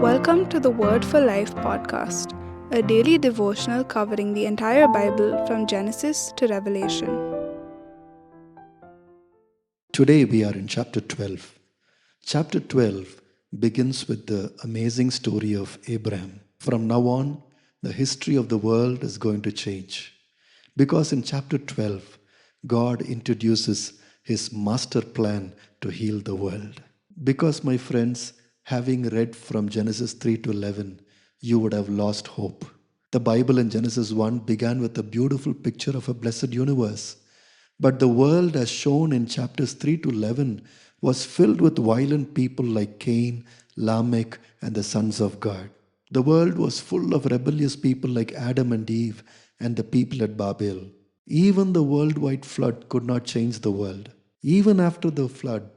Welcome to the Word for Life podcast, a daily devotional covering the entire Bible from Genesis to Revelation. Today we are in chapter 12. Chapter 12 begins with the amazing story of Abraham. From now on, the history of the world is going to change. Because in chapter 12, God introduces his master plan to heal the world. Because, my friends, having read from Genesis 3 to 11, you would have lost hope. The Bible in Genesis 1 began with a beautiful picture of a blessed universe. But the world, as shown in chapters 3 to 11, was filled with violent people like Cain, Lamech, and the sons of God. The world was full of rebellious people like Adam and Eve and the people at Babel. Even the worldwide flood could not change the world. Even after the flood,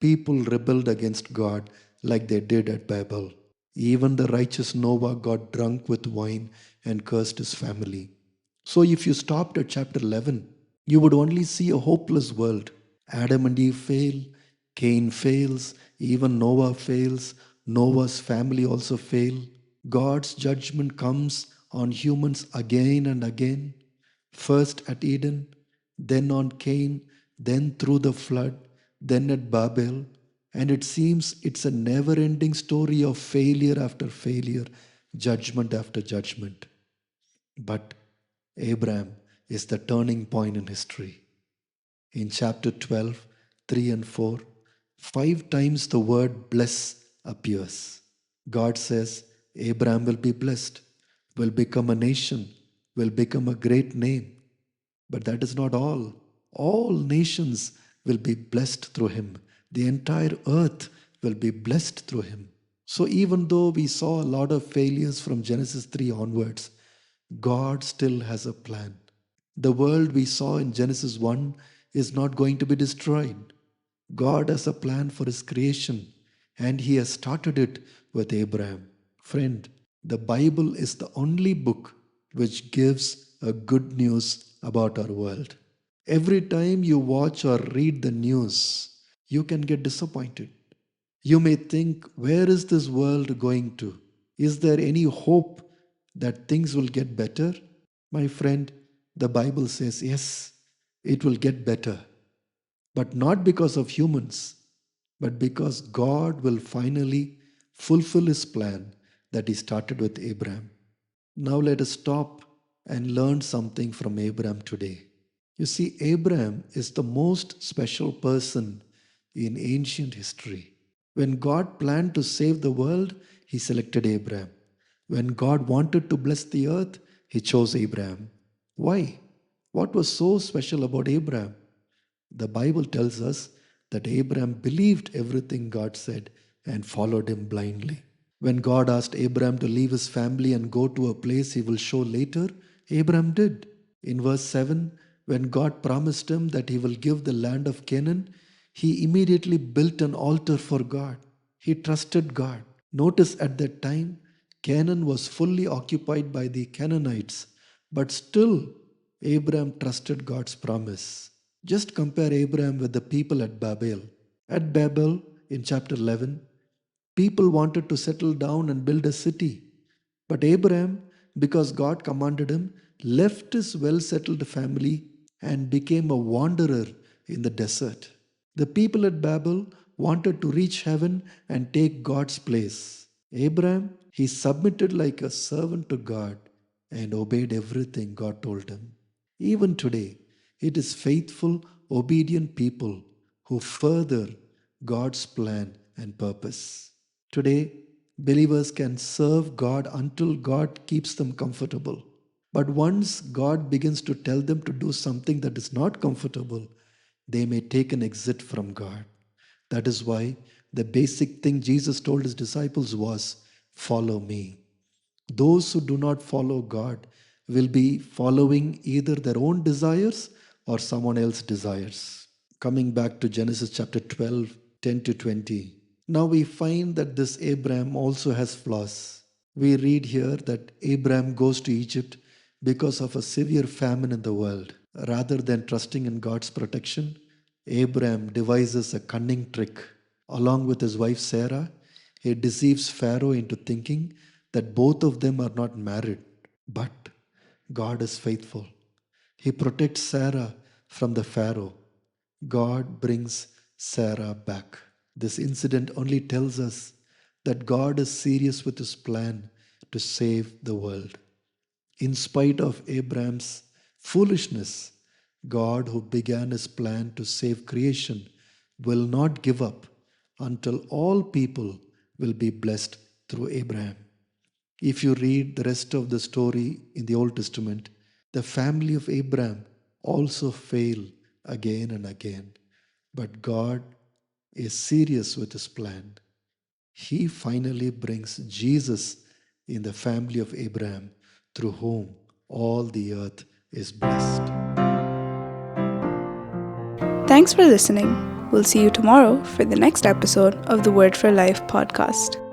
people rebelled against God like they did at Babel. Even the righteous Noah got drunk with wine and cursed his family. So, if you stopped at chapter 11, you would only see a hopeless world. Adam and Eve fail, Cain fails, even Noah fails, Noah's family also fail. God's judgment comes on humans again and again. First at Eden, then on Cain, then through the flood, then at Babel. And it seems it's a never ending story of failure after failure, judgment after judgment. But Abraham is the turning point in history. In chapter 12, 3 and 4, five times the word bless appears. God says, Abraham will be blessed, will become a nation, will become a great name. But that is not all. All nations will be blessed through him. The entire earth will be blessed through him. So, even though we saw a lot of failures from Genesis 3 onwards, God still has a plan. The world we saw in Genesis 1 is not going to be destroyed. God has a plan for his creation, and he has started it with Abraham. Friend, the Bible is the only book which gives a good news about our world. Every time you watch or read the news, you can get disappointed. You may think, where is this world going to? Is there any hope that things will get better? My friend, the Bible says, yes, it will get better. But not because of humans, but because God will finally fulfill his plan that he started with Abraham. Now let us stop and learn something from Abraham today. You see, Abraham is the most special person in ancient history. When God planned to save the world, he selected Abraham. When God wanted to bless the earth, he chose Abraham. Why? What was so special about Abraham? The Bible tells us that Abraham believed everything God said and followed him blindly. When God asked Abraham to leave his family and go to a place he will show later, Abraham did. In verse 7, when God promised him that he will give the land of Canaan, he immediately built an altar for God. He trusted God. Notice at that time, Canaan was fully occupied by the Canaanites, but still Abraham trusted God's promise. Just compare Abraham with the people at Babel. At Babel, in chapter 11, people wanted to settle down and build a city. But Abraham, because God commanded him, left his well settled family and became a wanderer in the desert. The people at Babel wanted to reach heaven and take God's place. Abraham, he submitted like a servant to God and obeyed everything God told him. Even today, it is faithful, obedient people who further God's plan and purpose. Today, believers can serve God until God keeps them comfortable. But once God begins to tell them to do something that is not comfortable, they may take an exit from God. That is why the basic thing Jesus told his disciples was, follow me. Those who do not follow God will be following either their own desires or someone else's desires. Coming back to Genesis chapter 12, 10 to 20. Now we find that this Abraham also has flaws. We read here that Abraham goes to Egypt because of a severe famine in the world. Rather than trusting in God's protection, Abraham devises a cunning trick. Along with his wife Sarah, He deceives Pharaoh into thinking that both of them are not married. But God is faithful. He protects Sarah from the Pharaoh. God brings Sarah back. This incident only tells us that God is serious with his plan to save the world. In spite of Abraham's foolishness, God, who began his plan to save creation, will not give up until all people will be blessed through Abraham. If you read the rest of the story in the Old Testament, the family of Abraham also fail again and again. But God is serious with his plan. He finally brings Jesus in the family of Abraham, through whom all the earth is blessed. Thanks for listening. We'll see you tomorrow for the next episode of the Word for Life podcast.